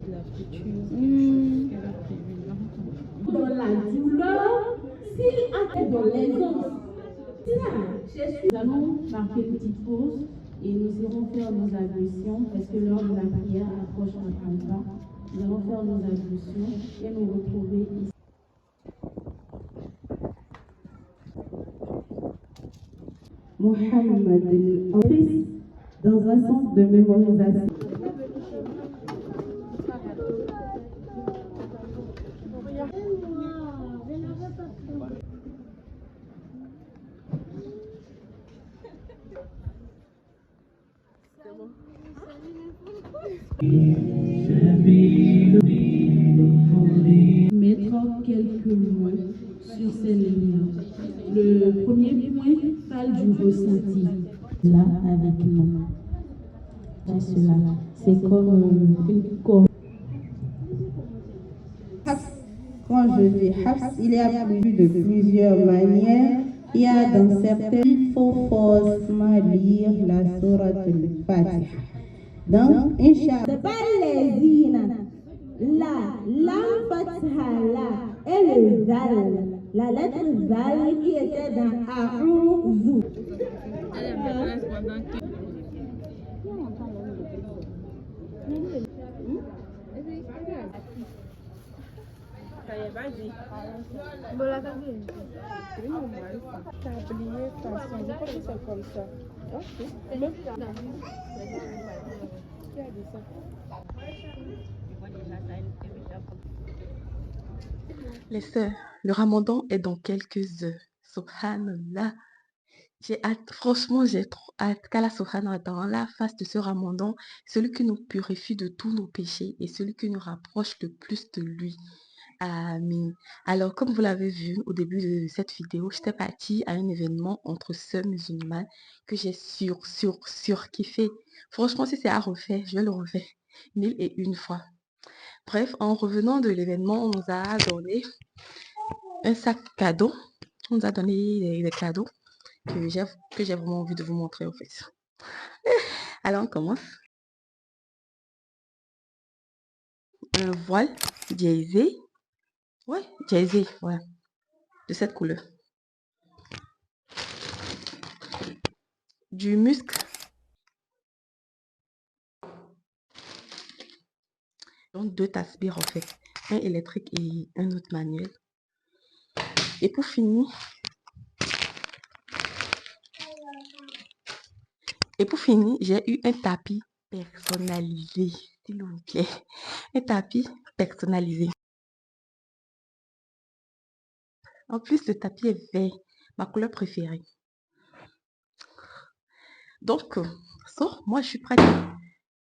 la future, quelque chose qu'elle a prévu longtemps. Dans la douleur, s'il a dans l'aisance. Nous allons marquer une petite pause et nous irons faire nos ablutions parce que l'heure de la prière approche rapidement. Nous allons faire nos ablutions et nous retrouver ici. Mohamed El-Hafiz dans un centre de mémorisation. Mettre quelques mots sur ces lignes. Le premier point parle du ressenti. Là, avec nous. Cela, c'est comme une corde. Quand je dis Hafs, il y a plus de plusieurs manières. Il y a dans certaines, il faut forcément lire la sourate al-Fatiha. Donc, Inch'Allah. C'est pas les zina. La, lam fatha la, et le zal. La lettre zal qui était dans A'ouzou. Vas-y. C'est normal. T'as oublié ta façon. Je crois que c'est comme ça. Ok. Même qui a dit ça? Les sœurs, le ramadan est dans quelques heures. Subhanallah. J'ai hâte, franchement, j'ai trop hâte qu'Allah subhanahu wa ta'ala fasse de ce ramadan celui qui nous purifie de tous nos péchés et celui qui nous rapproche le plus de lui. Amin. Alors, comme vous l'avez vu au début de cette vidéo, j'étais partie à un événement entre sœurs musulmanes que j'ai surkiffé. Franchement, si c'est à refaire, je vais le refaire 1001 fois. Bref, en revenant de l'événement, on nous a donné un sac cadeau. On nous a donné des cadeaux que j'ai vraiment envie de vous montrer en fait. Alors, on commence. Un voile Jay-Z. Ouais, Jay-Z, ouais. De cette couleur. Du musc. Donc, 2 tasbires en fait. Un électrique et un autre manuel. Et pour finir, j'ai eu un tapis personnalisé, s'il vous plaît. Un tapis personnalisé. En plus, le tapis est vert, ma couleur préférée. Donc, moi, je suis prête.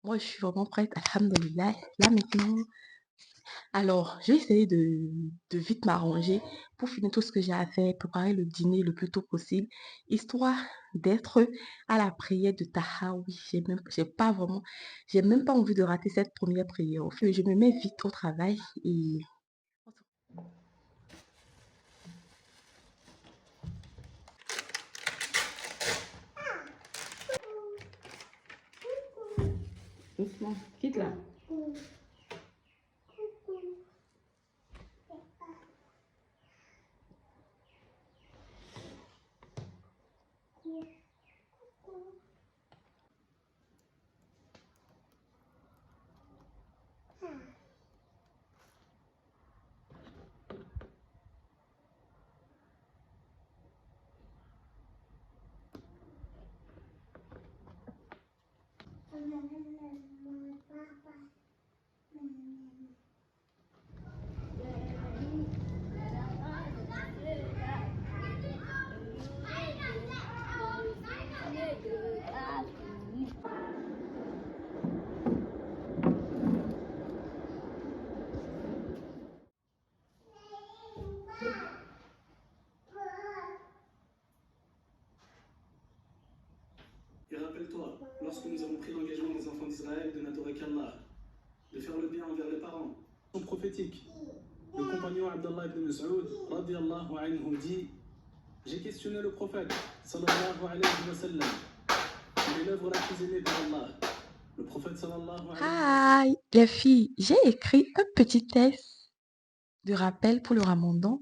Moi, je suis vraiment prête. Alhamdulillah. Là, maintenant, alors, je vais essayer de vite m'arranger pour finir tout ce que j'ai à faire, préparer le dîner le plus tôt possible, histoire d'être à la prière de Tahawi. J'ai même pas envie de rater cette première prière. Au fait, je me mets vite au travail et... Doucement, quitte là. Et rappelle-toi, lorsque nous avons pris l'engagement des enfants d'Israël de n'adorer qu'Allah, de faire le bien envers les parents, sont prophétiques. Le compagnon Abdallah ibn Mas'ud, radiallahu anhu, dit: j'ai questionné le prophète, sallallahu alayhi wa sallam, quelle est l'œuvre la plus aimée par Allah? Le prophète sallallahu alayhi wa Hi, les filles, j'ai écrit un petit test de rappel pour le ramadan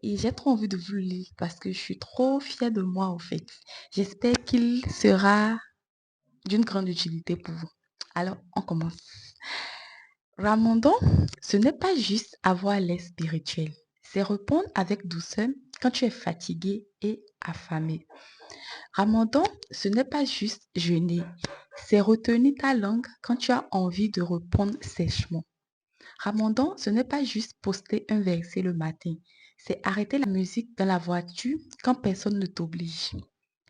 et j'ai trop envie de vous le lire parce que je suis trop fière de moi en fait. J'espère qu'il sera d'une grande utilité pour vous. Alors, on commence. Ramadan, ce n'est pas juste avoir l'air spirituel, c'est répondre avec douceur quand tu es fatigué et affamé. Ramadan, ce n'est pas juste jeûner, c'est retenir ta langue quand tu as envie de répondre sèchement. Ramadan, ce n'est pas juste poster un verset le matin, c'est arrêter la musique dans la voiture quand personne ne t'oblige.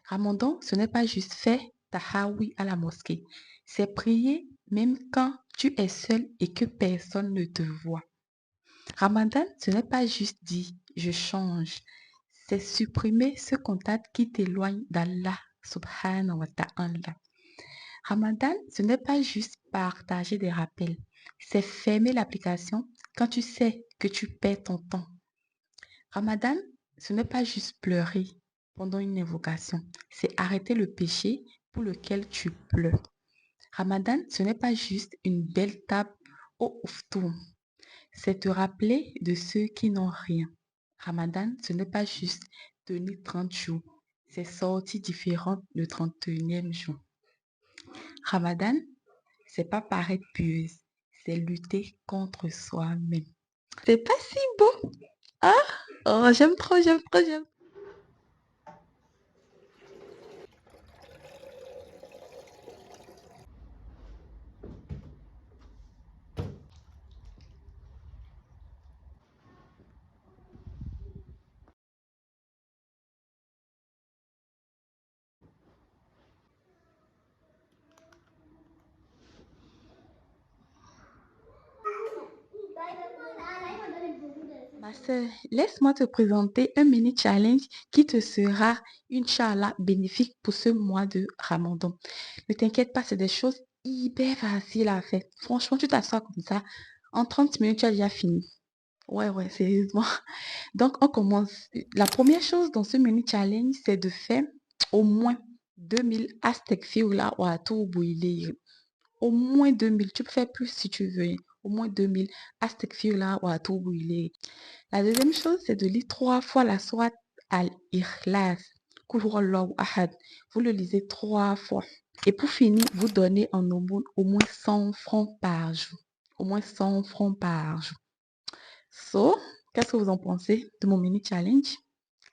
Ramadan, ce n'est pas juste faire tahawi à la mosquée, c'est prier même quand tu es seul et que personne ne te voit. Ramadan, ce n'est pas juste dire je change, c'est supprimer ce contact qui t'éloigne d'Allah subhanahu wa ta'ala. Ramadan, ce n'est pas juste partager des rappels, c'est fermer l'application quand tu sais que tu perds ton temps. Ramadan, ce n'est pas juste pleurer pendant une invocation, c'est arrêter le péché pour lequel tu pleures. Ramadan, ce n'est pas juste une belle table au ouftoum, c'est te rappeler de ceux qui n'ont rien. Ramadan, ce n'est pas juste tenir 30 jours, c'est sortir différente le 31e jour. Ramadan, c'est pas paraître pieuse, c'est lutter contre soi-même. C'est pas si beau, hein? Oh, j'aime trop, j'aime trop, j'aime. Ma sœur, laisse-moi te présenter un mini challenge qui te sera, Inch'Allah, bénéfique pour ce mois de Ramadan. Ne t'inquiète pas, c'est des choses hyper faciles à faire. Franchement, tu t'assois comme ça, en 30 minutes, tu as déjà fini. Ouais, ouais, sérieusement. Donc, on commence. La première chose dans ce mini challenge, c'est de faire au moins 2000 astaghfirullah wa atubu ilayhi. Au moins 2000. Tu peux faire plus si tu veux. Au moins 2000 astaghfirullah wa atubu ilayhi. La deuxième chose, c'est de lire 3 fois la sourate Al-Ikhlas. Qul huwallahu ahad. Vous le lisez 3 fois. Et pour finir, vous donnez en aumône au moins 100 francs par jour. Au moins 100 francs par jour. So, qu'est-ce que vous en pensez de mon mini challenge?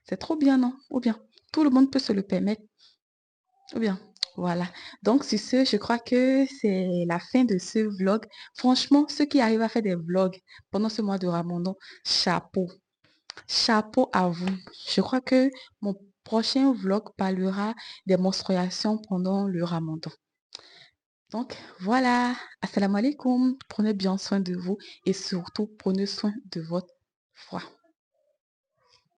C'est trop bien, non? Ou bien, tout le monde peut se le permettre. Ou bien, voilà. Donc, sur ce, je crois que c'est la fin de ce vlog. Franchement, ceux qui arrivent à faire des vlogs pendant ce mois de Ramadan, chapeau. Chapeau à vous. Je crois que mon prochain vlog parlera des menstruations pendant le Ramadan. Donc, voilà. Assalamu alaikum. Prenez bien soin de vous et surtout, prenez soin de votre foi.